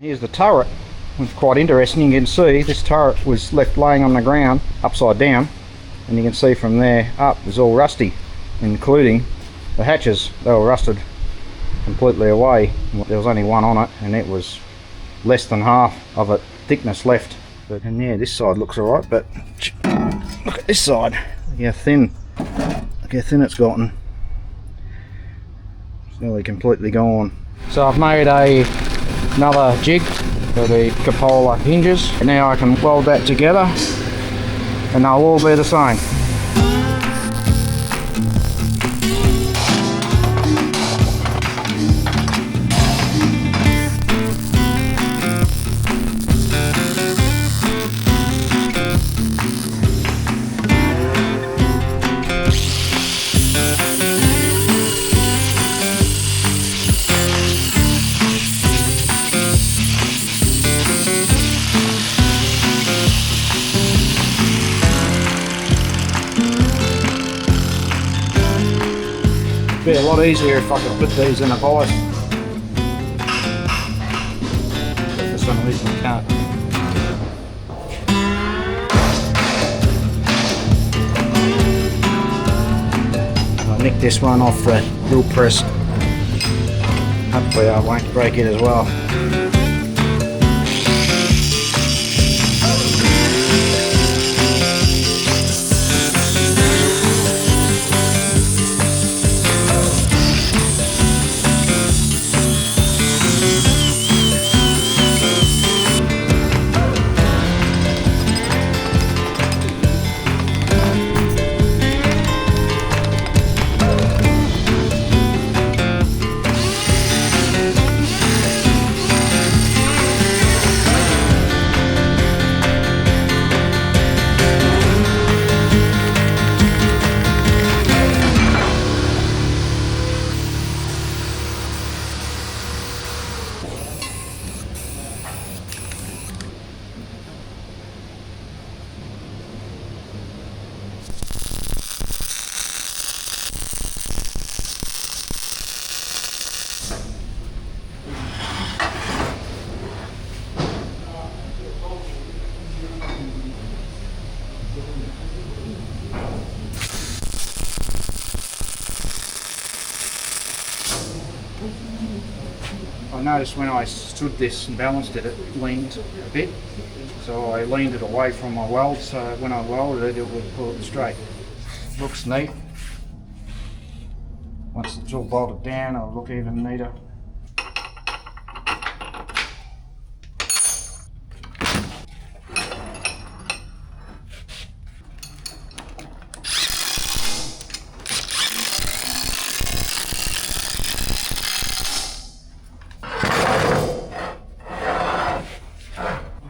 Here's the turret. It's quite interesting. You can see this turret was left laying on the ground upside down, and you can see from there up is all rusty, including the hatches. They were rusted completely away. There was only one on it, and it was less than half of it thickness left. And yeah, this side looks alright, but look at this side. Look how thin. Look how thin it's gotten. It's nearly completely gone. So I've made another jig for the cupola hinges. Now I can weld that together and they'll all be the same. Be a lot easier if I could put these in a vise. But for some reason I can't. I nicked this one off the drill press. Hopefully I won't break it as well. I noticed when I stood this and balanced it, it leaned a bit, so I leaned it away from my weld, so when I welded it, it would pull it straight. Looks neat. Once it's all bolted down, it'll look even neater.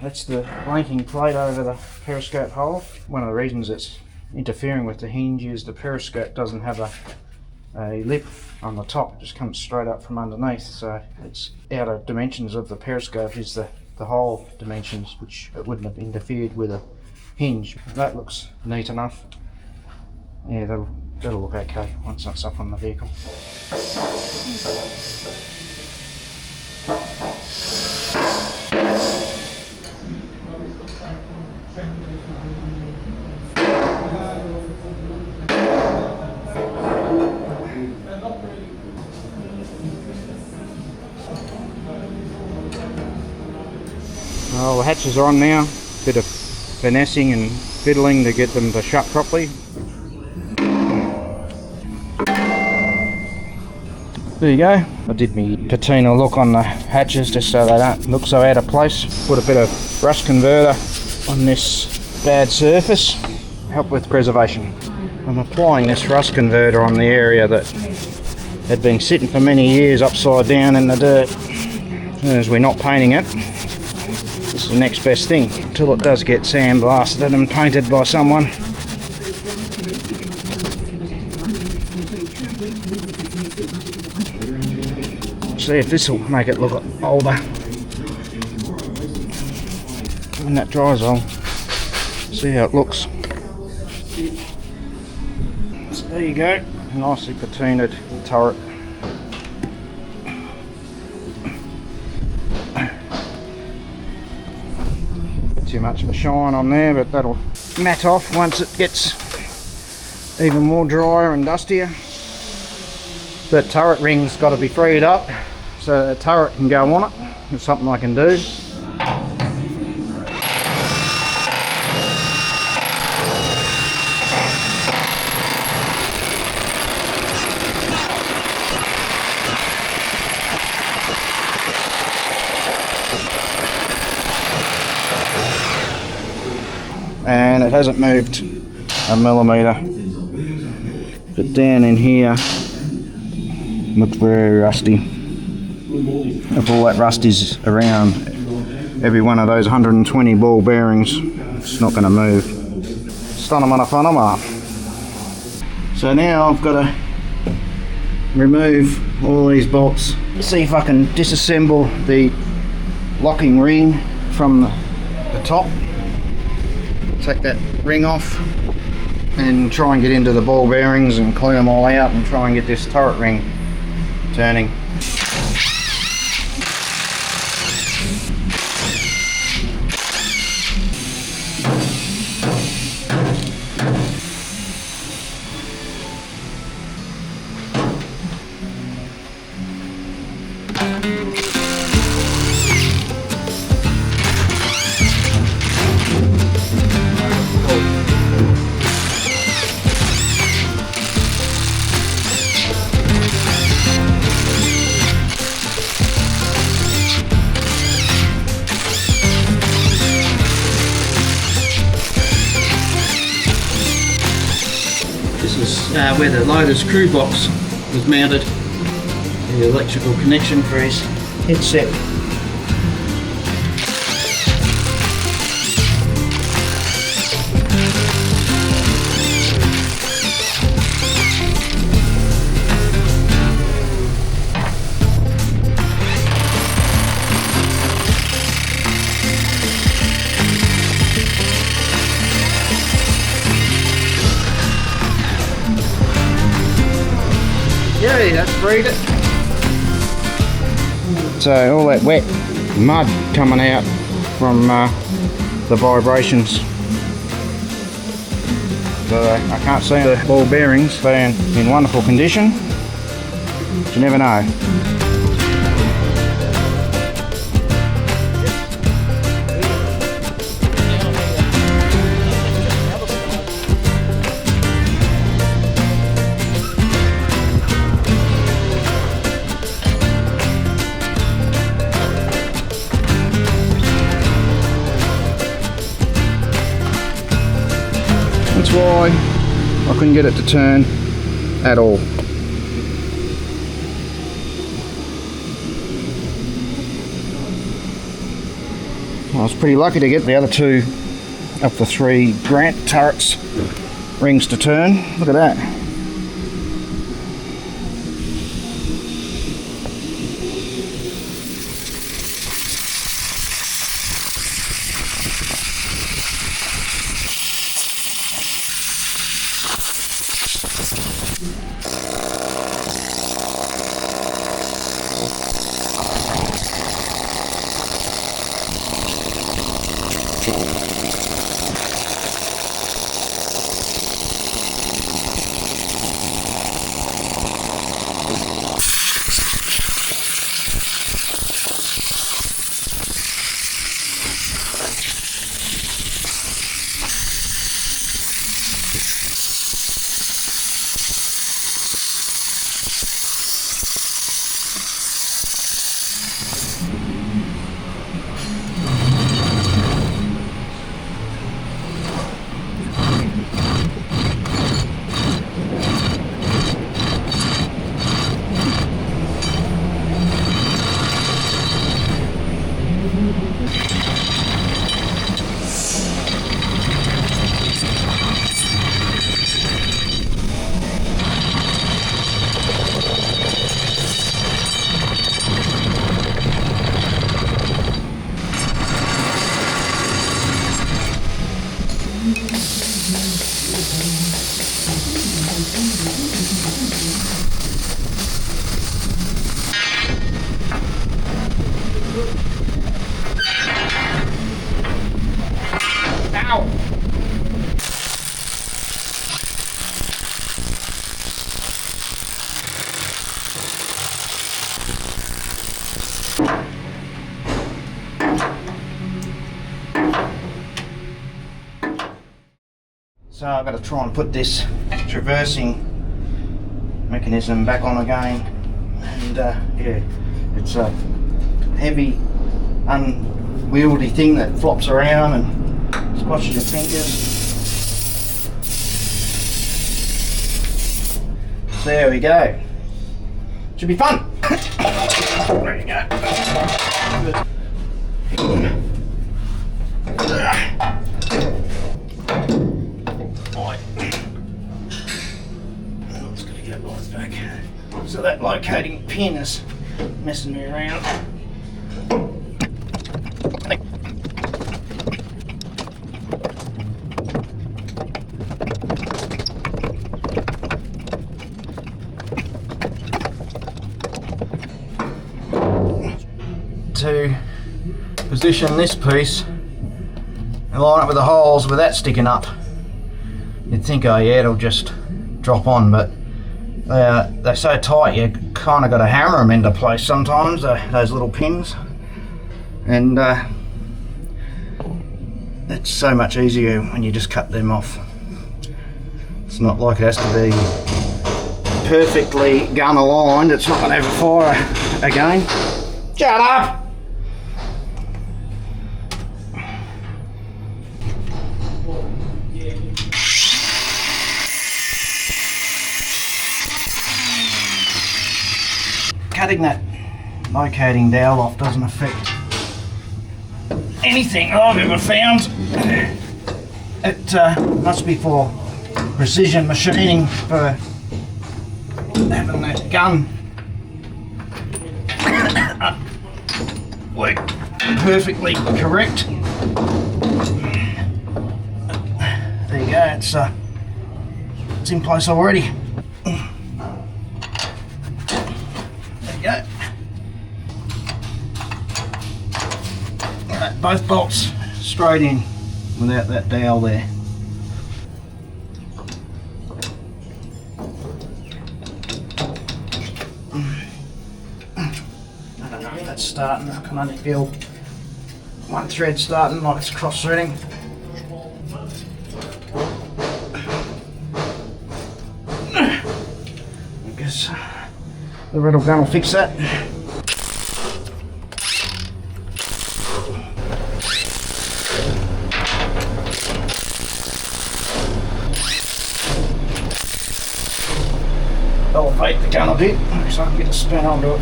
That's the blanking plate over the periscope hole. One of the reasons it's interfering with the hinge is the periscope doesn't have a lip on the top, it just comes straight up from underneath, so it's outer dimensions of the periscope is the hole dimensions, which it wouldn't have interfered with a hinge. That looks neat enough. Yeah, that'll look okay once that's up on the vehicle. Well, the hatches are on now. Bit of finessing and fiddling to get them to shut properly. There you go. I did me patina look on the hatches just so they don't look so out of place. Put a bit of rust converter on this bad surface. Help with preservation. I'm applying this rust converter on the area that had been sitting for many years upside down in the dirt. As we're not painting it, this is the next best thing until it does get sandblasted and painted by someone. See if this will make it look older when that dries on. See how it looks. So there you go, nicely patinaed turret. Too much of a shine on there, but that'll mat off once it gets even more drier and dustier. The turret ring's got to be freed up so the turret can go on it. It's something I can do. And it hasn't moved a millimetre, but down in here looks very rusty. If all that rust is around every one of those 120 ball bearings, it's not going to move. So now I've got to remove all these bolts, see if I can disassemble the locking ring from the top. Take that ring off and try and get into the ball bearings and clean them all out and try and get this turret ring turning. Where the loader's crew box was mounted, the electrical connection for his headset. Yeah, that's freed it. So all that wet mud coming out from the vibrations. So I can't see the ball bearings being in wonderful condition. But you never know. That's why I couldn't get it to turn at all. I was pretty lucky to get the other two of the three Grant turrets rings to turn. Look at that. So I've got to try and put this traversing mechanism back on again, and yeah, it's a heavy, unwieldy thing that flops around and squashes your fingers. So there we go. Should be fun. There you go. Back. So that locating pin is messing me around. To position this piece and line it with the holes with that sticking up, you'd think, oh yeah, it'll just drop on, but they're so tight you kind of got to hammer them into place sometimes, those little pins, and it's so much easier when you just cut them off. It's not like it has to be perfectly gun aligned, it's not going to have a fire again. Shut up! Cutting that locating dowel off doesn't affect anything I've ever found. It must be for precision machining, for having that gun work perfectly correct. There you go, it's in place already. Go. Right, both bolts straight in without that dowel there. I don't know if that's starting, I can only feel one thread starting like it's cross threading. I guess the rattle gun will fix that. Elevate the gun a bit so I can get a spin onto it.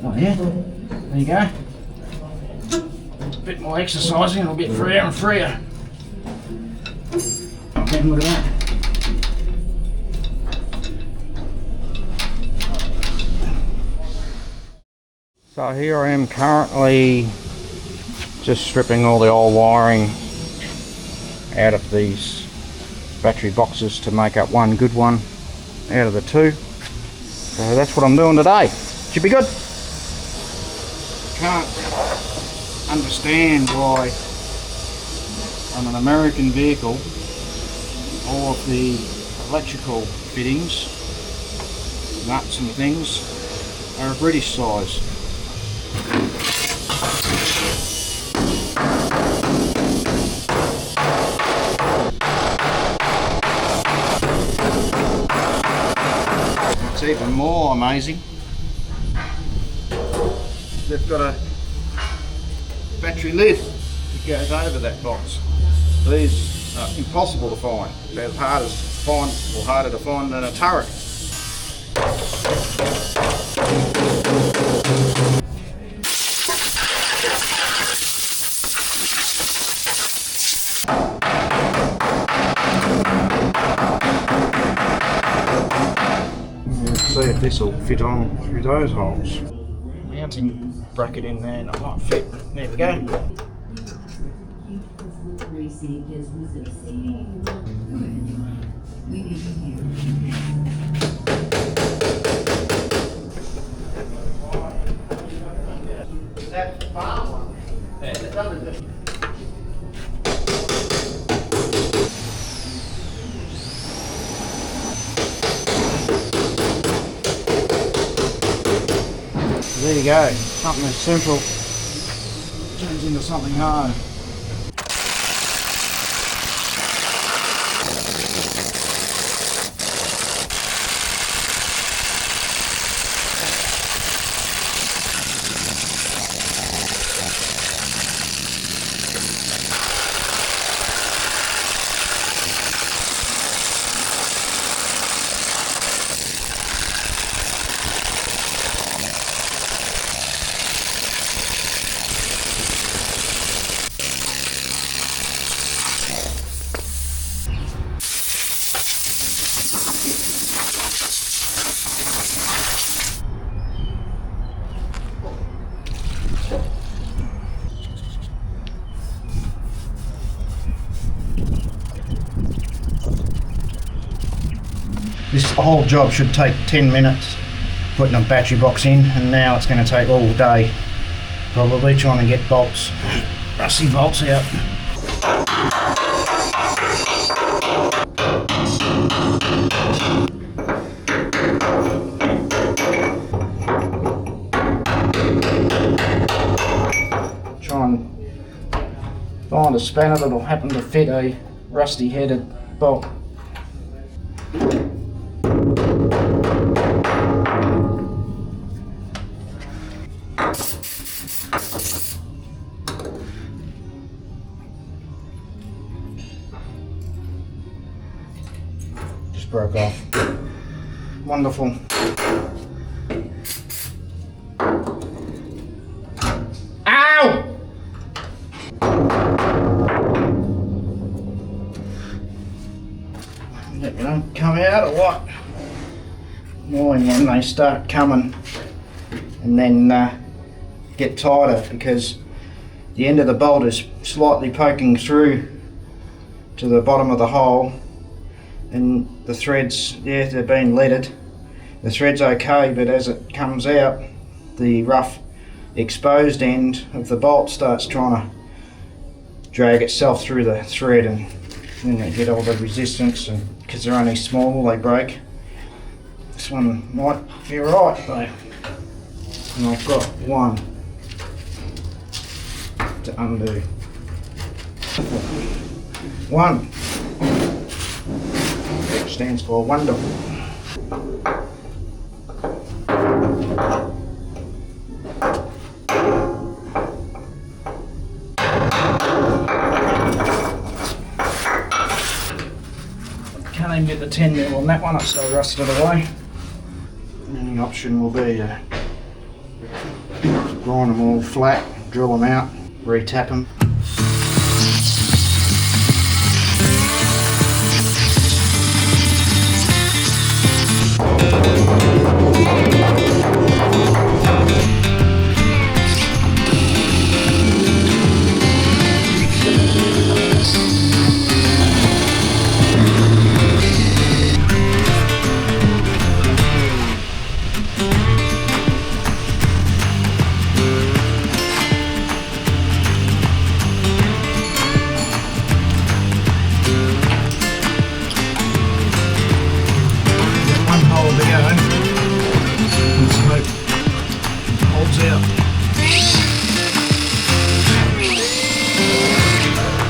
Oh yeah, there you go. A bit more exercising, it'll get freer and freer. Okay, look at that. So here I am currently just stripping all the old wiring out of these battery boxes to make up one good one out of the two. So that's what I'm doing today. Should be good. Can't understand why on an American vehicle all of the electrical fittings, nuts and things are a British size. It's even more amazing. They've got a battery lid that goes over that box. These are impossible to find. They're as hard to find, or harder to find than a turret. Let's see if this will fit on through those holes. Mounting bracket in there and it might fit. There we go. That far one. There you go, something as simple turns into something hard. This whole job should take 10 minutes putting a battery box in, and now it's going to take all day probably trying to get bolts, rusty bolts out. Try and find a spanner that'll happen to fit a rusty headed bolt. Broke off. Wonderful. Ow! They don't come out or what? Annoying when they start coming and then get tighter, because the end of the bolt is slightly poking through to the bottom of the hole. And the threads, yeah, they're being leaded. The thread's okay, but as it comes out, the rough exposed end of the bolt starts trying to drag itself through the thread, and then they get all the resistance, and because they're only small, they break. This one might be right though. And I've got one to undo. One. Stands for wonderful. Can't even get the 10mm on that one, it's so rusted away. The only option will be to grind them all flat, drill them out, re-tap them.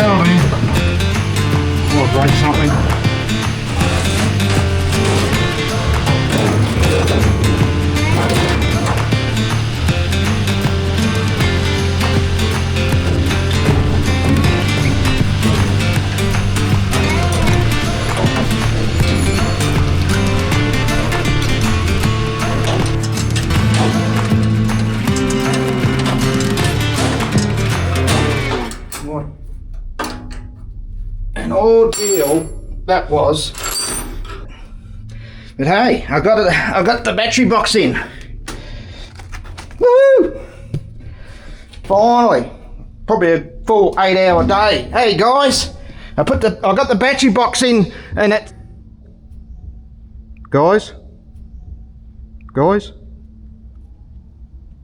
Oh man, I'll break something. An ordeal that was, but hey, I got the battery box in. Woo! Finally, probably a full 8-hour day. Hey guys, I got the battery box in, and it, guys.